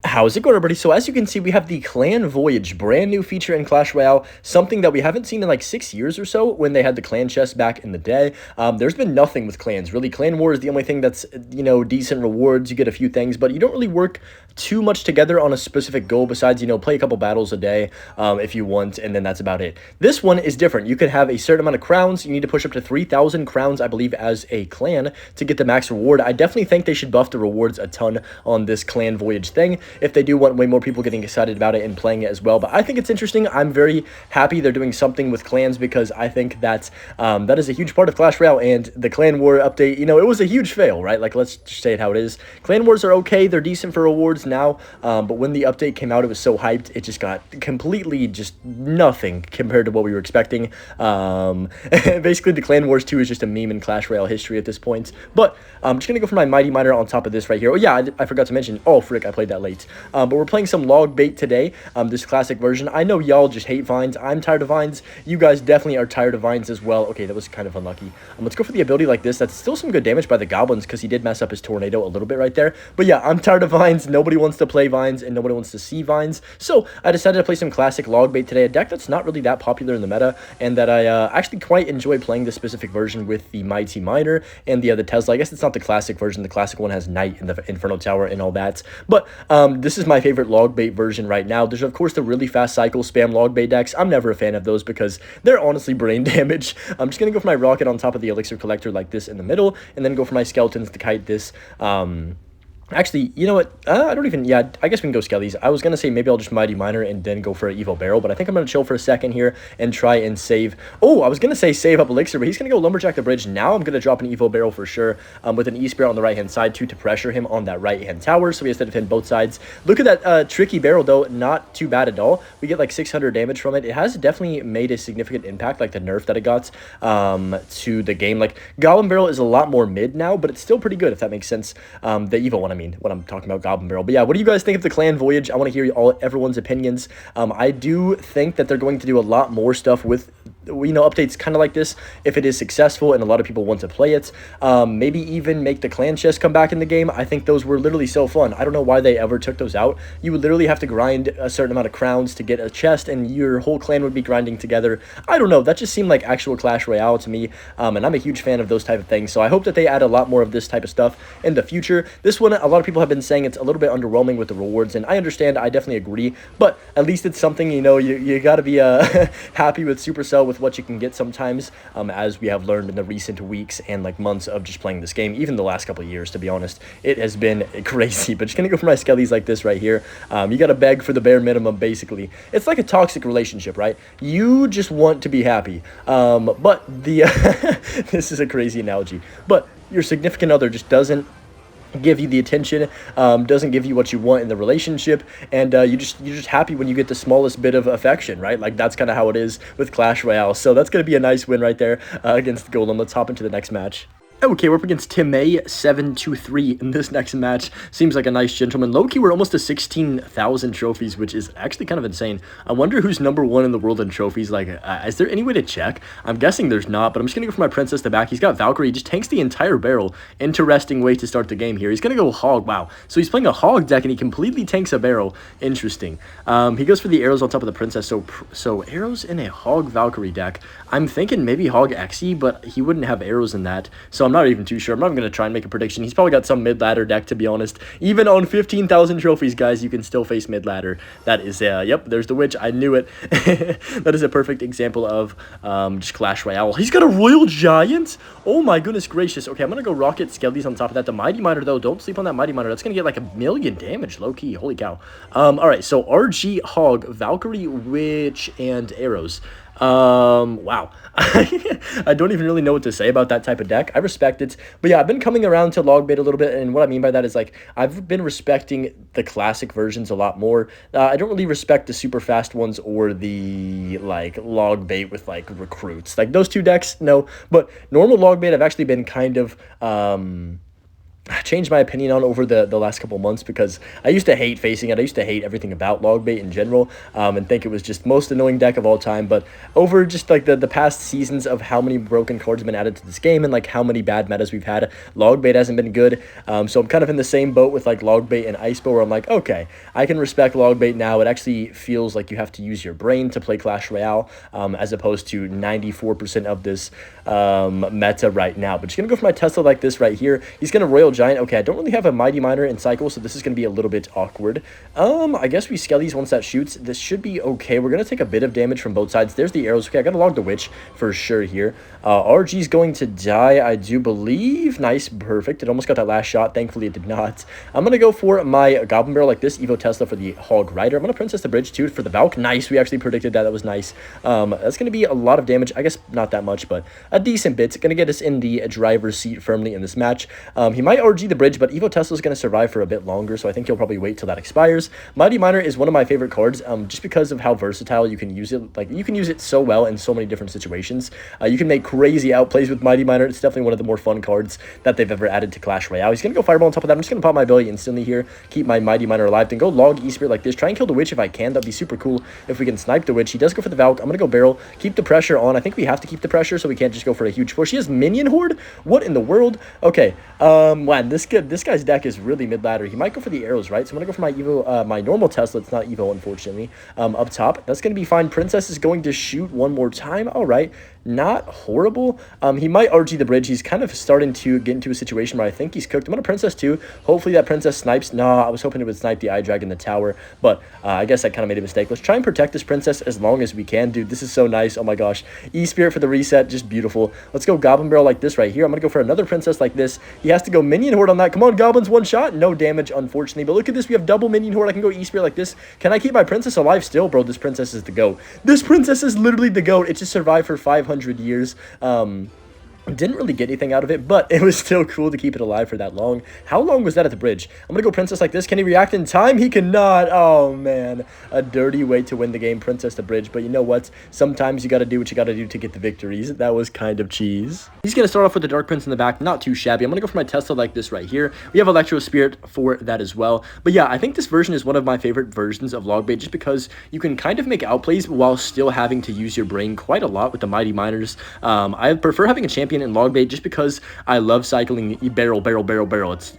How's it going, everybody? So as you can see, we have the Clan Voyage, brand new feature in Clash Royale, something that we haven't seen in like 6 years or so when they had the clan chest back in the day. There's been nothing with clans, really. Clan War is the only thing that's, decent rewards. You get a few things, but you don't really work too much together on a specific goal besides, play a couple battles a day if you want, and then that's about it. This one is different. You could have a certain amount of crowns. You need to push up to 3,000 crowns, I believe, as a clan to get the max reward. I definitely think they should buff the rewards a ton on this Clan Voyage thing. If they do want way more people getting excited about it and playing it as well. But I think it's interesting. I'm very happy they're doing something with clans because I think that that is a huge part of Clash Royale. And the Clan War update, it was a huge fail, right? Like, let's just say it how it is. Clan Wars are okay. They're decent for rewards now. But when the update came out, it was so hyped. It just got completely just nothing compared to what we were expecting. Basically, the Clan Wars 2 is just a meme in Clash Royale history at this point. But I'm just going to go for my Mighty Miner on top of this right here. Oh, yeah, I forgot to mention. Oh, frick, I played that late. But we're playing some log bait today, this classic version. I know y'all just hate vines. I'm tired of vines. You guys definitely are tired of vines as well. Okay, that was kind of unlucky. Let's go for the ability like this. That's still some good damage by the goblins because he did mess up his tornado a little bit right there. But yeah, I'm tired of vines. Nobody wants to play vines and nobody wants to see vines. So I decided to play some classic log bait today, a deck that's not really that popular in the meta and that I actually quite enjoy playing this specific version with the Mighty Miner and the Tesla. I guess it's not the classic version. The classic one has Knight in the Inferno Tower and all that. But this is my favorite log bait version right now. There's of course the really fast cycle spam log bait decks. I'm never a fan of those because they're honestly brain damage. I'm just gonna go for my rocket on top of the elixir collector like this in the middle, and then go for my skeletons to kite this. Actually, you know what? I don't even... Yeah, I guess we can go Skellies. I was going to say maybe I'll just Mighty Miner and then go for an Evo Barrel, but I think I'm going to chill for a second here and try and save... Oh, I was going to say save up Elixir, but he's going to go Lumberjack the Bridge. Now I'm going to drop an Evo Barrel for sure with an E-Spirit on the right-hand side too to pressure him on that right-hand tower, so he has to defend both sides. Look at that tricky barrel, though. Not too bad at all. We get like 600 damage from it. It has definitely made a significant impact, like the nerf that it got to the game. Like, Golem Barrel is a lot more mid now, but it's still pretty good, if that makes sense. The Evo one, I mean, what I'm talking about. Goblin Barrel. But yeah, what do you guys think of the Clan Voyage? I want to hear everyone's opinions. I do think that they're going to do a lot more stuff with updates kind of like this if it is successful and a lot of people want to play it. Maybe even make the clan chest come back in the game. I think those were literally so fun. I don't know why they ever took those out. You would literally have to grind a certain amount of crowns to get a chest and your whole clan would be grinding together. I don't know, that just seemed like actual Clash Royale to me, and I'm a huge fan of those type of things, so I hope that they add a lot more of this type of stuff in the future. This one, a lot of people have been saying it's a little bit underwhelming with the rewards, and I understand, I definitely agree, but at least it's something, you gotta be happy with Supercell with what you can get sometimes, as we have learned in the recent weeks and like months of just playing this game, even the last couple of years, to be honest. It has been crazy, but just gonna go for my Skellies like this right here. You gotta beg for the bare minimum, basically. It's like a toxic relationship, right? You just want to be happy, but the this is a crazy analogy, but your significant other just doesn't give you the attention, doesn't give you what you want in the relationship, and you're just happy when you get the smallest bit of affection, right? Like, that's kind of how it is with Clash Royale. So that's going to be a nice win right there against Golem. Let's hop into the next match. Okay, we're up against Timay 723 in this next match. Seems like a nice gentleman. Low-key, we're almost to 16,000 trophies, which is actually kind of insane. I wonder who's #1 in the world in trophies. Like, is there any way to check? I'm guessing there's not, but I'm just going to go for my Princess to back. He's got Valkyrie. He just tanks the entire barrel. Interesting way to start the game here. He's going to go Hog. Wow. So he's playing a Hog deck, and he completely tanks a barrel. Interesting. He goes for the arrows on top of the Princess. So arrows in a Hog Valkyrie deck. I'm thinking maybe Hog Xe, but he wouldn't have arrows in that. So I'm not even too sure. I'm not even going to try and make a prediction. He's probably got some mid-ladder deck, to be honest. Even on 15,000 trophies, guys, you can still face mid-ladder. That is, yep, there's the witch. I knew it. That is a perfect example of just Clash Royale. He's got a Royal Giant? Oh my goodness gracious. Okay, I'm going to go Rocket Skellies on top of that. The Mighty Miner, though, don't sleep on that Mighty Miner. That's going to get like 1,000,000 damage, low-key. Holy cow. All right, so RG, Hog, Valkyrie, Witch, and Arrows. Wow. I don't even really know what to say about that type of deck. I respect it. But yeah, I've been coming around to log bait a little bit, and what I mean by that is, like, I've been respecting the classic versions a lot more. I don't really respect the super fast ones or the, like, log bait with, like, recruits. Like, those two decks, no. But normal log bait, I've actually been kind of, changed my opinion on over the last couple months, because I used to hate facing it. I used to hate everything about log bait in general, and think it was just most annoying deck of all time. But over just like the past seasons of how many broken cards have been added to this game, and like how many bad metas we've had, log bait hasn't been good. So I'm kind of in the same boat with like log bait and ice bow, where I'm like, okay, I can respect log bait now. It actually feels like you have to use your brain to play Clash Royale, as opposed to 94% of this meta right now. But just gonna go for my Tesla like this right here. He's gonna Royal Giant. Okay, I don't really have a Mighty Miner in cycle, so this is gonna be a little bit awkward. I guess we Skellies once that shoots. This should be okay. We're gonna take a bit of damage from both sides. There's the arrows. Okay, I gotta log the Witch for sure here. RG's going to die, I do believe. Nice, perfect. It almost got that last shot. Thankfully, it did not. I'm gonna go for my Goblin Barrel like this. Evo Tesla for the Hog Rider. I'm gonna Princess the Bridge too for the Valk. Nice. We actually predicted that. That was nice. That's gonna be a lot of damage. I guess not that much, but a decent bit. It's gonna get us in the driver's seat firmly in this match. He might RG the bridge, but Evo Tesla's going to survive for a bit longer, so I think he'll probably wait till that expires. Mighty Miner is one of my favorite cards, just because of how versatile you can use it. Like, you can use it so well in so many different situations. You can make crazy outplays with Mighty Miner. It's definitely one of the more fun cards that they've ever added to Clash Royale. He's going to go Fireball on top of that. I'm just going to pop my ability instantly here, keep my Mighty Miner alive, then go log E-Spirit like this. Try and kill the Witch if I can. That'd be super cool if we can snipe the Witch. He does go for the Valk. I'm going to go Barrel, keep the pressure on. I think we have to keep the pressure, so we can't just go for a huge push. He has Minion Horde? What in the world? Okay, man, this guy's deck is really mid-ladder. He might go for the arrows, right? So I'm gonna go for my Evo, my normal Tesla. It's not Evo, unfortunately. Up top, that's gonna be fine. Princess is going to shoot one more time. All right, not horrible. He might RG the bridge. He's kind of starting to get into a situation where I think he's cooked. I'm gonna Princess too. Hopefully that Princess snipes. Nah, I was hoping it would snipe the Eye Dragon in the tower, but I guess I kind of made a mistake. Let's try and protect this Princess as long as we can, dude. This is so nice. Oh my gosh, E-Spirit for the reset, just beautiful. Let's go Goblin Barrel like this right here. I'm gonna go for another Princess like this. He has to go Minion Horde on that. Come on, Goblins, one shot. No damage, unfortunately. But look at this. We have double Minion Horde. I can go E-Spirit like this. Can I keep my Princess alive still? Bro, this Princess is the GOAT. This Princess is literally the GOAT. It just survived for 500 years. Didn't really get anything out of it, but it was still cool to keep it alive for that long. How long was that at the bridge? I'm gonna go Princess like this. Can he react in time? He cannot. Oh man, a dirty way to win the game, Princess the bridge. But you know what, sometimes you gotta do what you gotta do to get the victories. That was kind of cheese. He's gonna start off with the Dark Prince in the back, not too shabby. I'm gonna go for my Tesla like this right here. We have Electro Spirit for that as well. But yeah, I think this version is one of my favorite versions of log bait, just because you can kind of make outplays while still having to use your brain quite a lot with the Mighty Miners. I prefer having a champion in log bait just because I love cycling barrel.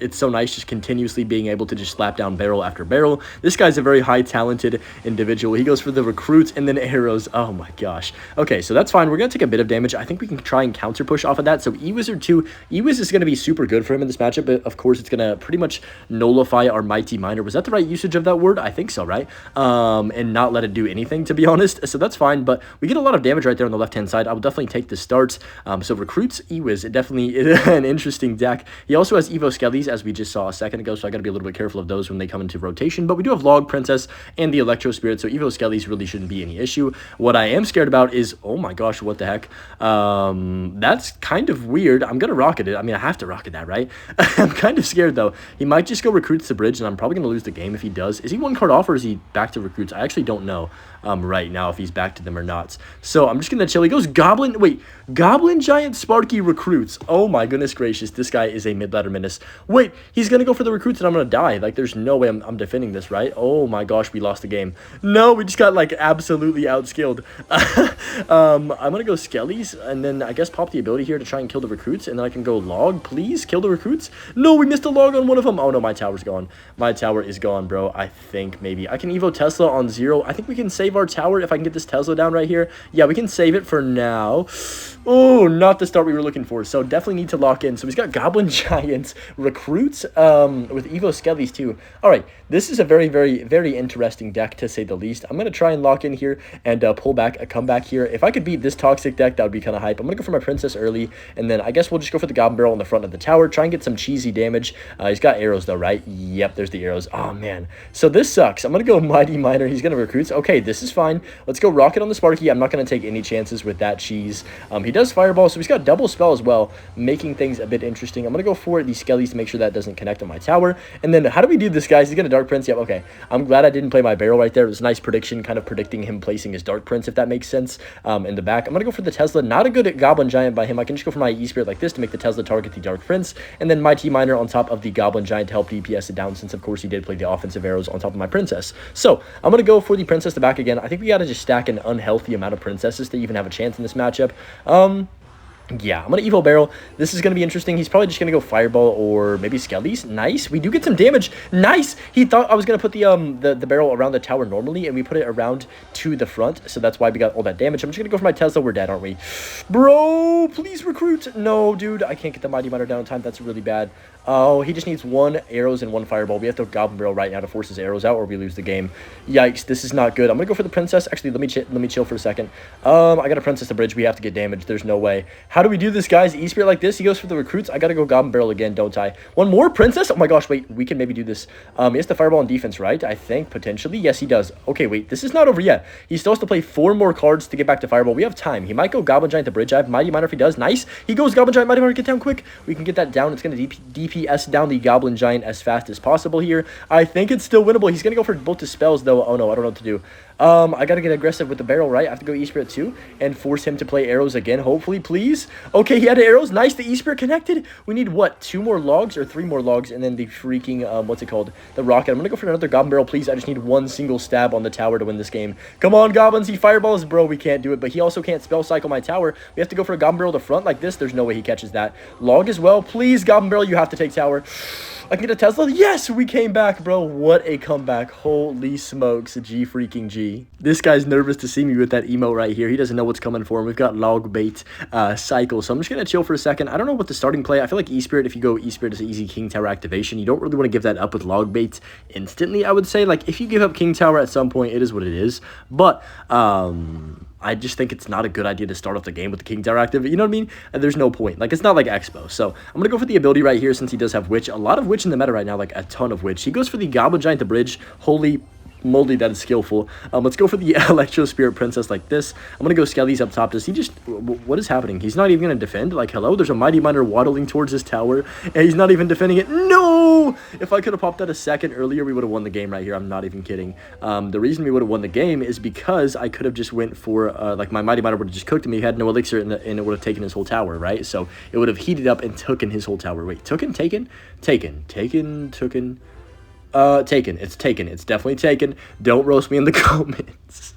It's so nice just continuously being able to just slap down barrel after barrel. This guy's a very high talented individual. He goes for the recruits and then arrows. Oh my gosh. Okay, so that's fine. We're gonna take a bit of damage. I think we can try and counter push off of that. So E-Wizard 2, E-Wiz is gonna be super good for him in this matchup, but of course it's gonna pretty much nullify our Mighty Miner. Was that the right usage of that word? I think so, right? And not let it do anything, to be honest. So that's fine, but we get a lot of damage right there on the left hand side. I will definitely take the starts. So recruits, E-Wiz, it definitely is an interesting deck. He also has Evo Skellies, as we just saw a second ago, so I gotta be a little bit careful of those when they come into rotation. But we do have Log Princess and the Electro Spirit, so Evo Skellies really shouldn't be any issue. What I am scared about is, oh my gosh, what the heck? That's kind of weird. I'm gonna rocket it. I mean, I have to rocket that, right? I'm kind of scared though. He might just go recruits the bridge, and I'm probably gonna lose the game if he does. Is he one card off, or is he back to recruits? I actually don't know right now if he's back to them or not. So I'm just gonna chill. He goes Goblin. Wait, Goblin Giant Sparky recruits. Oh my goodness gracious, this guy is a mid-ladder menace. Wait, he's gonna go for the recruits and I'm gonna die. Like, there's no way I'm defending this, right? Oh my gosh, we lost the game. No, we just got like absolutely outskilled. I'm gonna go Skellies and then I guess pop the ability here to try and kill the recruits, and then I can go log. Please kill the recruits. No, we missed a log on one of them. Oh no, my tower's gone. My tower is gone, bro. I think maybe I can Evo Tesla on 0. I think we can save our tower if I can get this Tesla down right here. Yeah, we can save it for now. Oh, not the start we were looking for, so definitely need to lock in. So he's got Goblin Giants recruits with Evo Skellies too. All right, this is a very, very, very interesting deck, to say the least. I'm going to try and lock in here and pull back a comeback here. If I could beat this toxic deck, that would be kind of hype. I'm going to go for my Princess early, and then I guess we'll just go for the Goblin Barrel in the front of the tower, try and get some cheesy damage. He's got arrows though, right? Yep, there's the arrows. Oh man, so this sucks. I'm going to go Mighty Miner. He's going to recruits. Okay, this is fine. Let's go Rocket on the Sparky. I'm not going to take any chances with that cheese. He does Fireball, so he's got double spell as well, making things a bit interesting. I'm going to go for the skellies to make sure that doesn't connect on my tower. And then how do we do this, guys? He's going to Dark Prince. Yep, okay. I'm glad I didn't play my barrel right there. It was a nice prediction, kind of predicting him placing his Dark Prince, if that makes sense, in the back. I'm going to go for the Tesla. Not a good Goblin Giant by him. I can just go for my E-Spirit like this to make the Tesla target the Dark Prince. And then my T-Miner on top of the Goblin Giant to help DPS it down, since, of course, he did play the offensive arrows on top of my Princess. So I'm going to go for the Princess to back again. I think we got to just stack an unhealthy amount of Princesses to even have a chance in this matchup. Yeah, I'm going to Evo Barrel. This is going to be interesting. He's probably just going to go Fireball or maybe Skellies. Nice. We do get some damage. Nice. He thought I was going to put the barrel around the tower normally, and we put it around to the front, so that's why we got all that damage. I'm just going to go for my Tesla. We're dead, aren't we? Bro, please recruit. No, dude. I can't get the Mighty Miner down in time. That's really bad. Oh, he just needs 1 arrows and 1 fireball. We have to Goblin Barrel right now to force his arrows out, or we lose the game. Yikes, this is not good. I'm going to go for the Princess. Actually, let me chill for a second. I got a Princess to bridge. We have to get damage. There's no way. How do we do this, guys? E-Spirit like this. He goes for the recruits. I got to go Goblin Barrel again, don't I? 1 more Princess? Oh my gosh, wait. We can maybe do this. He has the fireball on defense, right? I think, potentially. Yes, he does. Okay, wait. This is not over yet. He still has to play 4 more cards to get back to fireball. We have time. He might go Goblin Giant to bridge. I have Mighty Miner if he does. Nice. He goes Goblin Giant. Mighty Miner, get down quick. We can get that down. It's going to DPS down the Goblin Giant as fast as possible here. I think it's still winnable. He's going to go for both the spells, though. Oh, no. I don't know what to do. I got to get aggressive with the barrel, right? I have to go E-Spirit too and force him to play arrows again, hopefully, please. Okay, he had arrows. Nice. The E-Spirit connected. We need, what, 2 more logs or 3 more logs, and then the freaking, what's it called? The rocket. I'm going to go for another Goblin Barrel, please. I just need 1 single stab on the tower to win this game. Come on, Goblins. He fireballs. Bro, we can't do it, but he also can't spell cycle my tower. We have to go for a Goblin Barrel to front like this. There's no way he catches that. Log as well. Please, Goblin Barrel, you have to take tower. I can get a Tesla. Yes, we came back, bro. What a comeback. Holy smokes. G freaking G. This guy's nervous to see me with that emote right here. He doesn't know what's coming for him. We've got log bait cycle. So I'm just going to chill for a second. I don't know what the starting play. I feel like E-Spirit, if you go E-Spirit as an easy King Tower activation, you don't really want to give that up with log bait instantly, I would say. Like, if you give up King Tower at some point, it is what it is. But, I just think it's not a good idea to start off the game with the King Tower active. You know what I mean? There's no point. Like, it's not like Expo. So I'm going to go for the ability right here since he does have Witch. A lot of Witch in the meta right now, like a ton of Witch. He goes for the Goblin Giant to bridge. Holy moly, that is skillful. Let's go for the Electro Spirit Princess like this. I'm going to go Skellies up top. Does he just... What is happening? He's not even going to defend? Like, hello? There's a Mighty Miner waddling towards his tower, and he's not even defending it. No! If I could have popped that a second earlier, we would have won the game right here. I'm not even kidding. The reason we would have won the game is because I could have just went for... like, my Mighty Miner would have just cooked him. He had no elixir, and it would have taken his whole tower, right? So, it would have heated up and taken his whole tower. Wait, taken? Taken? Taken. Taken? Taken? Taken. It's taken. It's definitely taken. Don't roast me in the comments.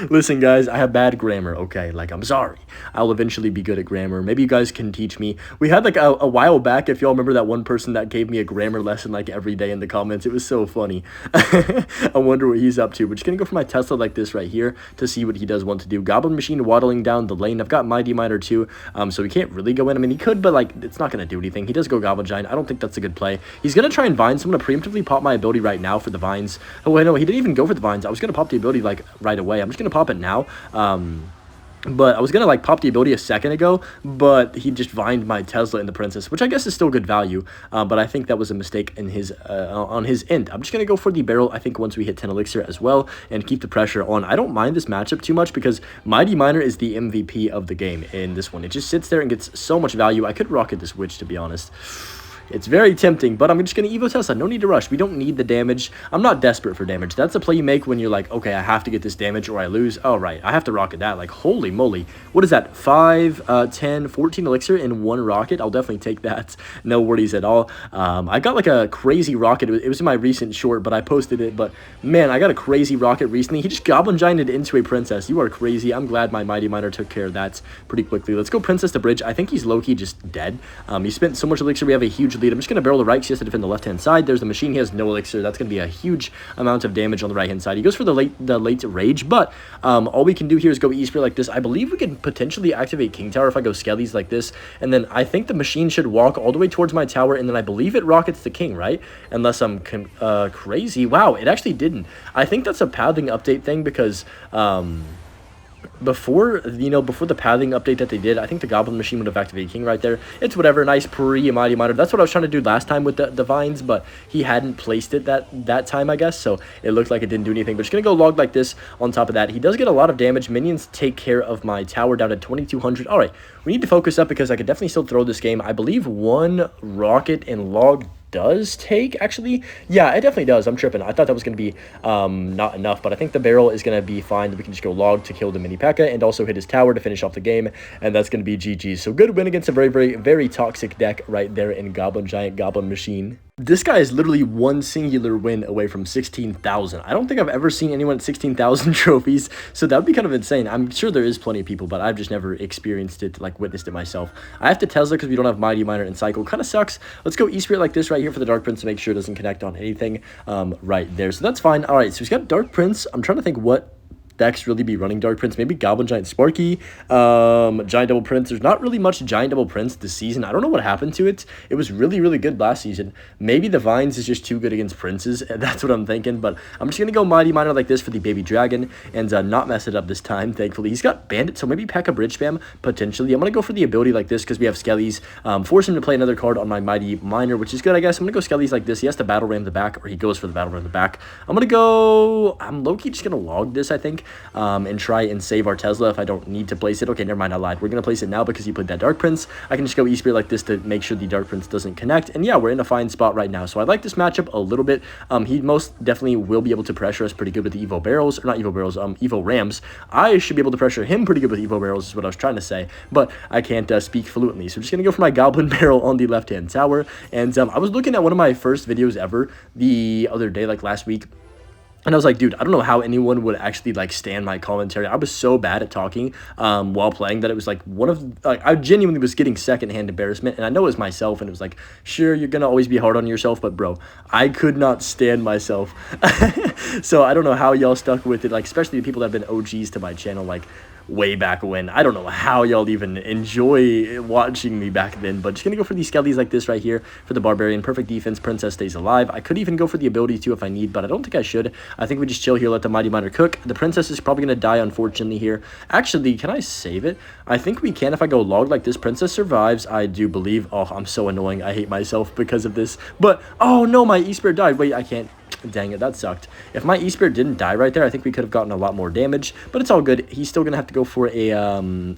Listen, guys, I have bad grammar, okay? Like, I'm sorry. I'll eventually be good at grammar. Maybe you guys can teach me. We had, like, a while back, if y'all remember that one person that gave me a grammar lesson, like, every day in the comments. It was so funny. I wonder what he's up to. We're just going to go for my Tesla like this right here to see what he does want to do. Goblin Machine waddling down the lane. I've got Mighty Miner, too, so he can't really go in. I mean, he could, but, like, it's not going to do anything. He does go Goblin Giant. I don't think that's a good play. He's going to try and Vine, so I'm going to preemptively pop my ability right now for the Vines. Oh, wait, no, he didn't even go for the Vines. I was going to pop the ability, like, right away. I'm just going to pop it now. But I was going to, like, pop the ability a second ago, but he just vined my Tesla in the Princess, which I guess is still good value, but I think that was a mistake in his on his end. I'm just going to go for the barrel, I think, once we hit 10 elixir as well, and keep the pressure on. I don't mind this matchup too much because Mighty Miner is the MVP of the game in this one. It just sits there and gets so much value. I could rocket this Witch, to be honest. It's very tempting, but I'm just going to Evo Tesla. No need to rush. We don't need the damage. I'm not desperate for damage. That's a play you make when you're like, okay, I have to get this damage or I lose. Oh, right. I have to rocket that. Like, holy moly. What is that? 5, 10, 14 elixir in 1 rocket? I'll definitely take that. No worries at all. I got like a crazy rocket. It was in my recent short, but I posted it. But, man, I got a crazy rocket recently. He just Goblin Gianted into a Princess. You are crazy. I'm glad my Mighty Miner took care of that pretty quickly. Let's go Princess to bridge. I think he's low-key just dead. He spent so much elixir. We have a huge lead. I'm just going to barrel the right. He has to defend the left-hand side. There's the machine. He has no elixir. That's going to be a huge amount of damage on the right-hand side. He goes for the late rage, but all we can do here is go E-Spirit like this. I believe we can potentially activate King Tower if I go Skellies like this, and then I think the machine should walk all the way towards my tower, and then I believe it rockets the king, right? Unless I'm crazy. Wow, it actually didn't. I think that's a pathing update thing because before, before the pathing update that they did, I think the Goblin machine would have activated King right there. It's whatever, nice pre-Mighty Miner. That's what I was trying to do last time with the vines, but he hadn't placed it that time, I guess, so it looked like it didn't do anything. But just going to go log like this on top of that. He does get a lot of damage. Minions take care of my tower down to 2,200. All right, we need to focus up because I could definitely still throw this game. I believe one rocket and log does take, actually. Yeah, it definitely does. I'm tripping. I thought that was going to be not enough, but I think the barrel is going to be fine. We can just go log to kill the mini Pekka and also hit his tower to finish off the game, and that's going to be GG. So good win against a very, very, very toxic deck right there in Goblin Giant Goblin Machine. This guy is literally one singular win away from 16,000. I don't think I've ever seen anyone at 16,000 trophies, so that would be kind of insane. I'm sure there is plenty of people, but I've just never experienced it, like witnessed it myself. I have to Tesla because we don't have Mighty Miner and Cycle. Kind of sucks. Let's go E-Spirit like this right here for the Dark Prince to make sure it doesn't connect on anything right there. So that's fine. All right, so he's got Dark Prince. I'm trying to think what decks really be running Dark Prince. Maybe Goblin Giant Sparky, Giant Double Prince. There's not really much Giant Double Prince this season. I don't know what happened to it. It was really, really good last season. Maybe the Vines is just too good against Princes. That's what I'm thinking, but I'm just going to go Mighty Miner like this for the Baby Dragon and not mess it up this time, thankfully. He's got Bandit, so maybe Pekka Bridge Spam, potentially. I'm going to go for the ability like this because we have Skellies. Force him to play another card on my Mighty Miner, which is good, I guess. I'm going to go Skellies like this. He has to Battle Ram the back, or he goes for the Battle Ram the back. I'm low-key just going to log this, I think, and try and save our Tesla if I don't need to place it. Okay, never mind, I lied. We're going to place it now because he played that Dark Prince. I can just go E-Spirit like this to make sure the Dark Prince doesn't connect. And yeah, we're in a fine spot right now. So I like this matchup a little bit. He most definitely will be able to pressure us pretty good with the Evo Barrels. Or not Evo Barrels, Evo Rams. I should be able to pressure him pretty good with Evo Barrels is what I was trying to say. But I can't speak fluently. So I'm just going to go for my Goblin Barrel on the left-hand tower. And I was looking at one of my first videos ever the other day, like last week. And I was like, dude, I don't know how anyone would actually, like, stand my commentary. I was so bad at talking while playing that it was, like, I genuinely was getting secondhand embarrassment. And I know it was myself, and it was like, sure, you're going to always be hard on yourself, but, bro, I could not stand myself. So I don't know how y'all stuck with it, like, especially the people that have been OGs to my channel, like, way back when. I don't know how y'all even enjoy watching me back then, but just gonna go for these skellies like this right here for the Barbarian. Perfect defense. Princess stays alive. I could even go for the ability too if I need, but I don't think I should. I think we just chill here, let the Mighty Miner cook. The Princess is probably gonna die, unfortunately, here. Actually, can I save it? I think we can if I go log like this. Princess survives, I do believe. Oh, I'm so annoying. I hate myself because of this, but oh no, my E-Spirit died. Wait, I can't. Dang it, that sucked. If my E-Spirit didn't die right there, I think we could have gotten a lot more damage, but it's all good. He's still going to have to go for a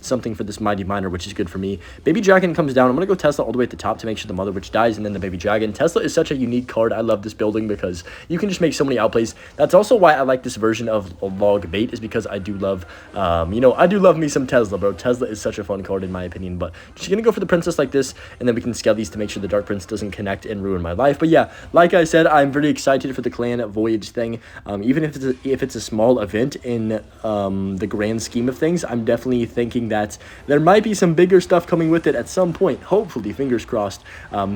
something for this Mighty Miner, which is good for me. Baby Dragon comes down. I'm going to go Tesla all the way at the top to make sure the Mother Witch dies, and then the Baby Dragon. Tesla is such a unique card. I love this building because you can just make so many outplays. That's also why I like this version of log bait, is because I do love, I do love me some Tesla, bro. Tesla is such a fun card in my opinion, but just going to go for the Princess like this, and then we can scale these to make sure the Dark Prince doesn't connect and ruin my life. But yeah, like I said, I'm very excited for the clan voyage thing. Even if it's a small event in the grand scheme of things, I'm definitely thinking that there might be some bigger stuff coming with it at some point, hopefully, fingers crossed,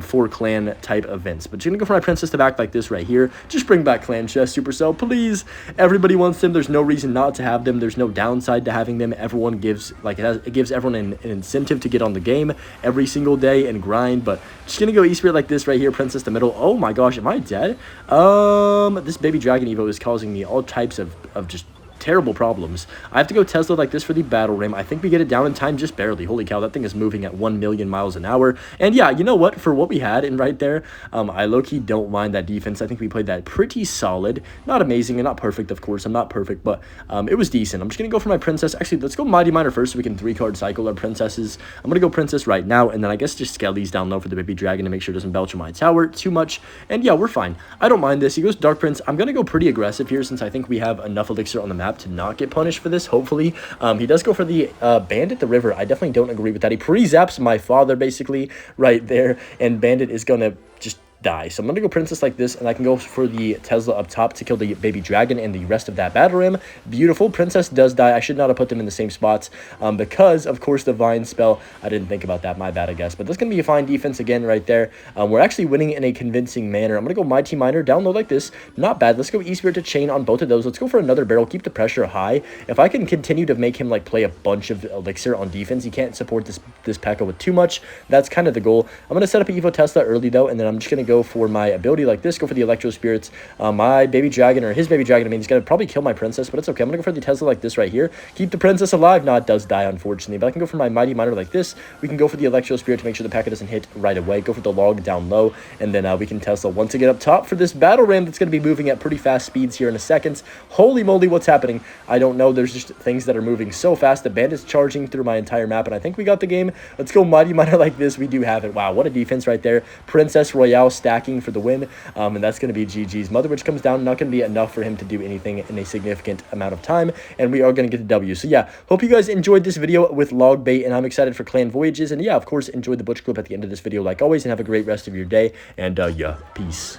for clan type events. But you're gonna go for my Princess to back like this right here. Just bring back clan chest, Supercell, please. Everybody wants them. There's no reason not to have them. There's no downside to having them. Everyone gives, like, it gives everyone an incentive to get on the game every single day and grind. But just gonna go E-Spirit like this right here. Princess the middle. Oh my gosh, am I dead? This Baby Dragon Evo is causing me all types of just terrible problems. I have to go Tesla like this for the Battle Ram. I think we get it down in time just barely. Holy cow, that thing is moving at 1,000,000 miles an hour. And yeah, you know what? For what we had in right there, I low-key don't mind that defense. I think we played that pretty solid. Not amazing and not perfect, of course. I'm not perfect, but it was decent. I'm just going to go for my Princess. Actually, let's go Mighty Miner first so we can 3-card cycle our Princesses. I'm going to go Princess right now, and then I guess just Skellies down low for the Baby Dragon to make sure it doesn't belch on my tower too much. And yeah, we're fine. I don't mind this. He goes Dark Prince. I'm going to go pretty aggressive here since I think we have enough elixir on the map to not get punished for this, hopefully. He does go for the Bandit the River. I definitely don't agree with that. He pre-zaps my father, basically, right there, and Bandit is going to just die. So I'm going to go Princess like this, and I can go for the Tesla up top to kill the Baby Dragon and the rest of that Battle Ram. Beautiful. Princess does die. I should not have put them in the same spots because, of course, the Vine spell. I didn't think about that. My bad, I guess. But that's going to be a fine defense again right there. We're actually winning in a convincing manner. I'm going to go Mighty Miner down low like this. Not bad. Let's go E-Spirit to chain on both of those. Let's go for another barrel. Keep the pressure high. If I can continue to make him like play a bunch of elixir on defense, he can't support this Pekka with too much. That's kind of the goal. I'm going to set up an Evo Tesla early, though, and then I'm just going to go go for my ability like this, go for the Electro Spirits. My baby dragon, or his baby dragon, I mean, he's going to probably kill my princess, but it's okay. I'm going to go for the Tesla like this right here. Keep the princess alive. No, it does die, unfortunately, but I can go for my Mighty Miner like this. We can go for the Electro Spirit to make sure the Pekka doesn't hit right away. Go for the log down low, and then we can Tesla once again up top for this battle ram that's going to be moving at pretty fast speeds here in a second. Holy moly, what's happening? I don't know. There's just things that are moving so fast. The bandit's charging through my entire map, and I think we got the game. Let's go Mighty Miner like this. We do have it. Wow, what a defense right there. Princess Royale stacking for the win, and that's going to be GG's. Mother Witch comes down, not going to be enough for him to do anything in a significant amount of time, and we are going to get the W. So yeah, hope you guys enjoyed this video with log bait, and I'm excited for clan voyages, and yeah, of course, enjoy the butch clip at the end of this video like always, and have a great rest of your day, and yeah, peace.